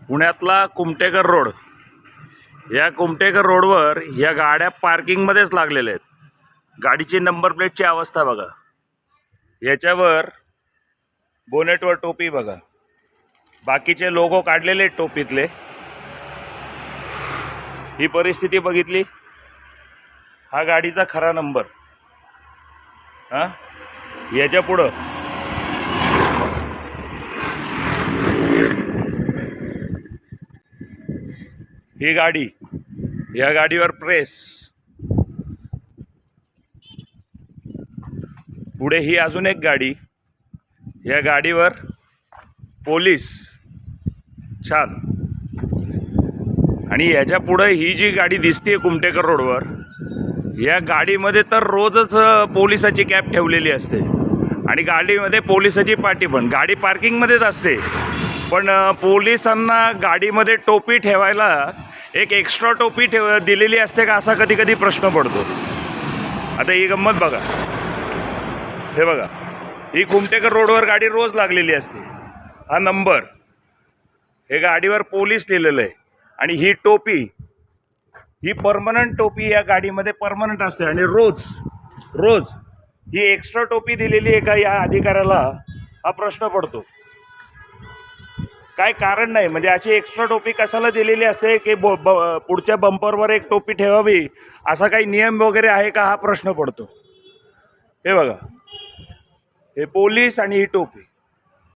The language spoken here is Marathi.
पुण्यातला कुमटेकर रोड, या कुमटेकर रोडवर या गाड्या पार्किंगमध्येच लागलेल्या आहेत। गाडीची नंबर प्लेटची अवस्था बघा, याच्यावर बोनेटवर टोपी बघा, बाकीचे लोगो काढलेले टोपीतले। ही परिस्थिती बघितली, हा गाडीचा खरा नंबर। याच्या पुढं ही गाडी, या गाडीवर प्रेस, पुढे ही अजून एक गाडी, या गाडीवर पोलीस, छान। आणि याच्या पुढे ही जी गाडी दिसते कुमटेकर रोडवर, या गाडीमध्ये तर रोजच पोलिसाची कॅप ठेवलेली असते आणि गाडीमध्ये पोलिसाची पाटी पण। गाडी पार्किंगमध्येच असते, पण पोलिसांना गाडीमध्ये टोपी ठेवायला एक एक्स्ट्रा टोपी दिलेली असते का, असा कधी कधी प्रश्न पडतो। आता ही गंमत बघा, हे बघा, ही कुमटेकर रोडवर गाडी रोज लागलेली असते। हा नंबर, हे गाडीवर पोलीस लिहिलेलं आहे, आणि ही टोपी, ही परमनंट टोपी या गाडीमध्ये परमनंट असते। आणि रोज रोज ही एक्स्ट्रा टोपी दिलेली आहे का या अधिकाऱ्याला, हा प्रश्न पडतो। काय कारण नाही, म्हणजे अशी एक्स्ट्रा टोपी कशाला दिलेली असते की पुढच्या बंपरवर एक टोपी ठेवावी, असा काही नियम वगैरे आहे का, हा प्रश्न पडतो। हे बघा, हे पोलीस आणि ही टोपी।